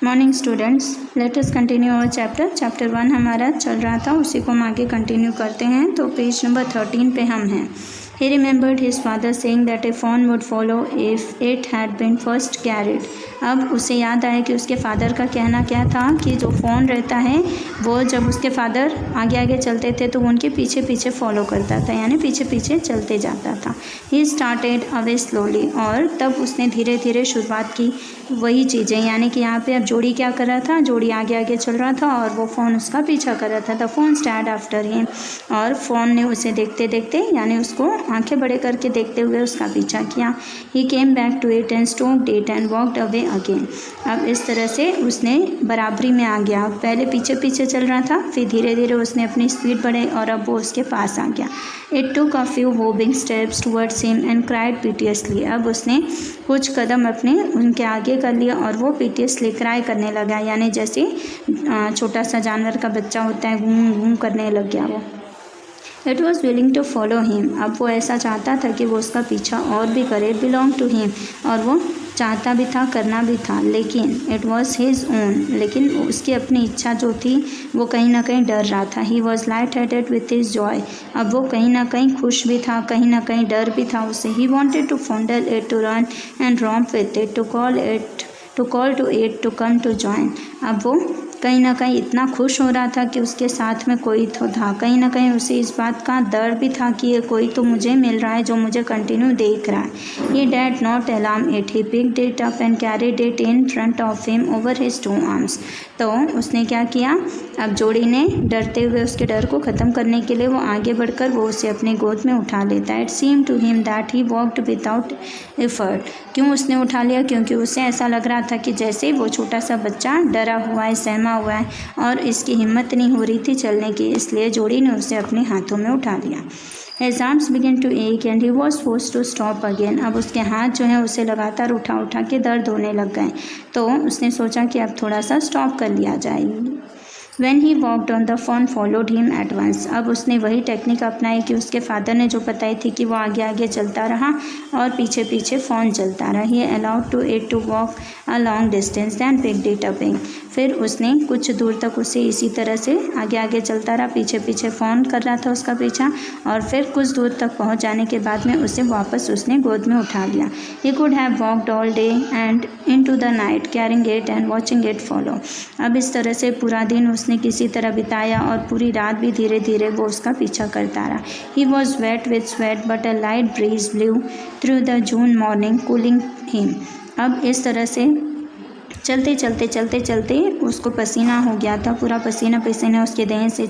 Morning students, let us continue our chapter 1 हमारा चल रहा था, उसी को हम आगे कंटिन्यू करते हैं। तो पेज नंबर 13 पे हम हैं। He remembered his father saying that a fawn would follow if it had been first carried. अब उसे याद आया कि उसके फादर का कहना क्या था कि जो फ़ोन रहता है वो जब उसके फादर आगे आगे चलते थे तो वो उनके पीछे पीछे फॉलो करता था, यानी पीछे पीछे चलते जाता था। He started away slowly, और तब उसने धीरे धीरे शुरुआत की वही चीज़ें, यानी कि यहाँ पे अब जोड़ी क्या कर रहा था, जोड़ी आगे आगे चल रहा था और वो फ़ोन उसका पीछा कर रहा था। The phone stand after him, और फ़ोन ने उसे देखते देखते यानी उसको आंखें बड़े करके देखते हुए उसका पीछा किया। He came back to it and stroked it and walked away again. अब इस तरह से उसने बराबरी में आ गया। पहले पीछे पीछे चल रहा था, फिर धीरे धीरे उसने अपनी स्पीड बढ़ाई और अब वो उसके पास आ गया। It took a few moving steps towards him and cried piteously. अब उसने कुछ कदम अपने उनके आगे कर लिया और वो पिटियसली क्राई करने लगा, यानी जैसे छोटा सा जानवर का बच्चा होता है, घूम घूम करने लग गया वो। It was willing to follow him, अब वो ऐसा चाहता था कि वो उसका पीछा और भी करे। बिलोंग टू हिम, और वो चाहता भी था, करना भी था, लेकिन इट वॉज हिज ओन, लेकिन उसकी अपनी इच्छा जो थी वो कहीं ना कहीं डर रहा था। He was light headed with his Joy, अब वो कहीं ना कहीं खुश भी था, कहीं ना कहीं डर भी था उसे। He wanted to fondle it, to run and romp with it, to call to it to come to join. अब वो कहीं ना कहीं इतना खुश हो रहा था कि उसके साथ में कोई तो था, कहीं ना कहीं उसे इस बात का डर भी था कि ये कोई तो मुझे मिल रहा है जो मुझे कंटिन्यू देख रहा है। ही डेड not alarm it, he picked it up and carried it in front of him over his two arms. तो उसने क्या किया, अब जोड़ी ने डरते हुए उसके डर को ख़त्म करने के लिए वो आगे बढ़कर वो उसे अपने गोद में उठा लेता है। It seem to him that he walked without effort. क्यों उसने उठा लिया, क्योंकि उसे ऐसा लग रहा था कि जैसे वो छोटा सा बच्चा डरा हुआ है, सहमा हुआ है और इसकी हिम्मत नहीं हो रही थी चलने की, इसलिए जोड़ी ने उसे अपने हाथों में उठा लिया। His arms began to ache and he was forced to stop again. अब उसके हाथ जो है उसे लगातार उठा उठा के दर्द होने लग गए, तो उसने सोचा कि अब थोड़ा सा स्टॉप कर लिया जाए। When he walked on, the fawn followed him at once. अब उसने वही टेक्निक अपनाई कि उसके फादर ने जो बताई थी कि वो आगे आगे चलता रहा और पीछे पीछे फ़ोन चलता रहा। He allowed to it to walk a long distance, then picked it up. फिर उसने कुछ दूर तक उसे इसी तरह से आगे आगे चलता रहा, पीछे पीछे फ़ोन कर रहा था उसका पीछा, और फिर कुछ दूर तक पहुंच जाने के बाद में उसे वापस उसने गोद में उठा लिया। He could have walked all day and into the night, carrying it and watching it follow. अब इस तरह से पूरा दिन उसने किसी तरह बिताया और पूरी रात भी धीरे धीरे वो उसका पीछा करता रहा। He was wet with sweat, but a light breeze blew through the June morning, cooling him. अब इस तरह से चलते चलते चलते चलते उसको पसीना हो गया था, पूरा पसीना पसीना उसके देह से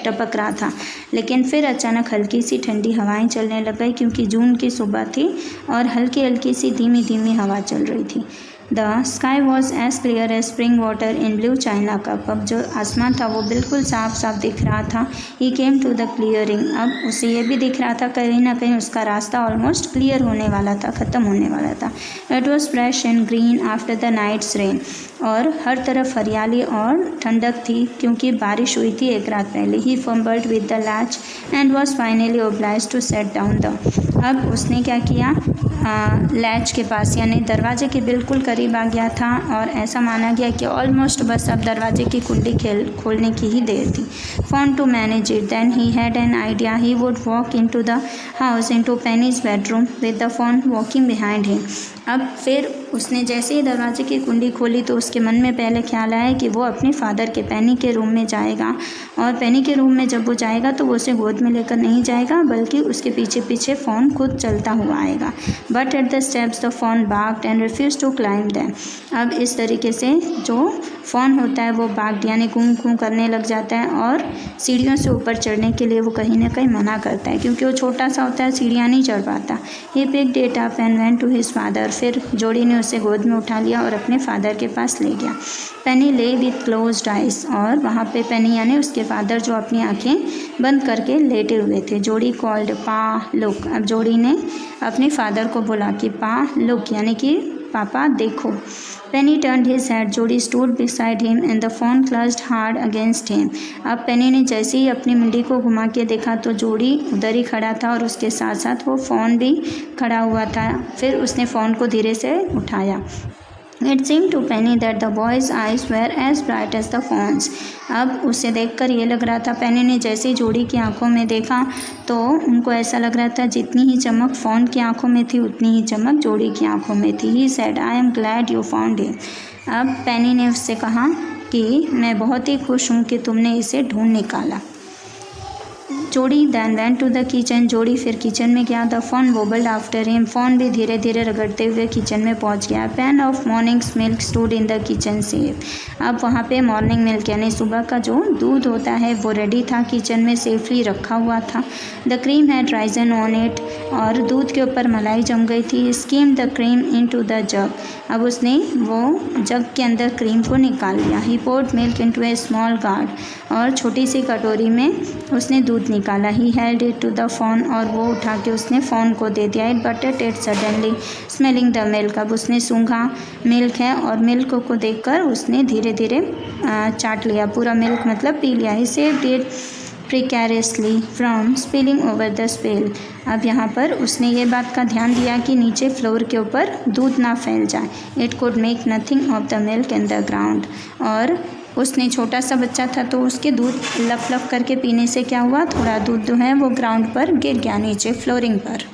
टपक रहा था। लेकिन फिर अचानक हल्की सी ठंडी हवाएं चलने लग गई, क्योंकि जून की सुबह थी और हल्की हल्की सी धीमी धीमी हवा चल रही थी। The sky was as clear as spring water in blue china cup, अब जो आसमान था वो बिल्कुल साफ साफ दिख रहा था। ही केम टू द क्लियरिंग, अब उसे ये भी दिख रहा था कहीं ना कहीं उसका रास्ता ऑलमोस्ट क्लियर होने वाला था, ख़त्म होने वाला था। It was fresh and green after the night's rain, और हर तरफ हरियाली और ठंडक थी क्योंकि बारिश हुई थी एक रात पहले। He fumbled with the latch and was finally obliged to set down the, अब उसने क्या किया, लैच के पास यानी दरवाजे के बिल्कुल करीब आ गया था और ऐसा माना गया कि ऑलमोस्ट बस अब दरवाजे की कुंडी खोलने की ही देर थी। Fawn to manage it, then he had an idea. He would walk into the house, into Penny's bedroom with the fawn walking behind him. अब फिर उसने जैसे ही दरवाजे की कुंडी खोली तो उसके मन में पहले ख्याल आया कि वो अपने फादर के पेनी के रूम में जाएगा, और पेनी के रूम में जब वो जाएगा तो वो उसे गोद में लेकर नहीं जाएगा बल्कि उसके पीछे पीछे फ़ोन खुद चलता हुआ आएगा। But at the steps the fawn balked and refuse to climb them. अब इस तरीके से जो फ़ोन होता है वो बाग्ड यानी घूम घूम करने लग जाता है और सीढ़ियों से ऊपर चढ़ने के लिए वो कहीं ना कहीं मना करता है, क्योंकि वो छोटा सा होता है, सीढ़ियाँ नहीं चढ़ पाता। He picked it up and went to his father, फिर जोड़ी ने उसे गोद में उठा लिया और अपने फादर के पास ले गया। पेनी ले विथ क्लोज्ड आइज, और वहाँ पे पेनी यानी उसके फादर जो अपनी आंखें बंद करके लेटे हुए थे। जोड़ी कॉल्ड पा लुक, अब जोड़ी ने अपने फादर को बोला कि पा लुक, यानी कि पापा देखो। Penny turned his head, Jody stood beside him and the fawn clutched hard against him. अब पेनी ने जैसे ही अपनी मुंडी को घुमा के देखा तो जोड़ी उधर ही खड़ा था और उसके साथ साथ वो फ़ोन भी खड़ा हुआ था। फिर उसने फ़ोन को धीरे से उठाया। It seemed to Penny that the boy's eyes were as bright as the phone's. अब उसे देखकर ये लग रहा था, पेनी ने जैसे जोड़ी की आंखों में देखा तो उनको ऐसा लग रहा था जितनी ही चमक फ़ोन की आंखों में थी उतनी ही चमक जोड़ी की आंखों में थी. He said, I am glad you found him. अब पेनी ने उससे कहा कि मैं बहुत ही खुश हूँ कि तुमने इसे ढूंढ निकाला. जोड़ी then went to the kitchen. जोड़ी फिर किचन में गया. The phone wobbled after him. Phone भी धीरे धीरे रगड़ते हुए किचन में पहुंच गया. Pan of morning's milk stood in the kitchen safe. अब वहाँ पे मॉर्निंग मिल्क यानी सुबह का जो दूध होता है वो रेडी था, किचन में सेफली रखा हुआ था. The cream had risen on it. और दूध के ऊपर मलाई जम गई थी. Skimmed the cream into the jug. अब उसने वो जग के अंदर क्रीम को निकाल लिया. He poured milk into a small gourd. और छोटी सी कटोरी में उसने दूध निकाला. He held it to the phone. और वो उठा के उसने फ़ोन को दे दिया. It buttered it suddenly, smelling the milk. अब उसने सूंघा मिल्क है और मिल्क को देखकर उसने धीरे धीरे चाट लिया. पूरा मिल्क मतलब पी लिया. He saved it precariously from spilling over the spill. अब यहाँ पर उसने ये बात का ध्यान दिया कि नीचे फ्लोर के ऊपर दूध ना फैल जाए. It could make nothing of the milk in the ground. और उसने छोटा सा बच्चा था तो उसके दूध लप लप करके पीने से क्या हुआ, थोड़ा दूध जो है वो ग्राउंड पर गिर गया, नीचे फ्लोरिंग पर.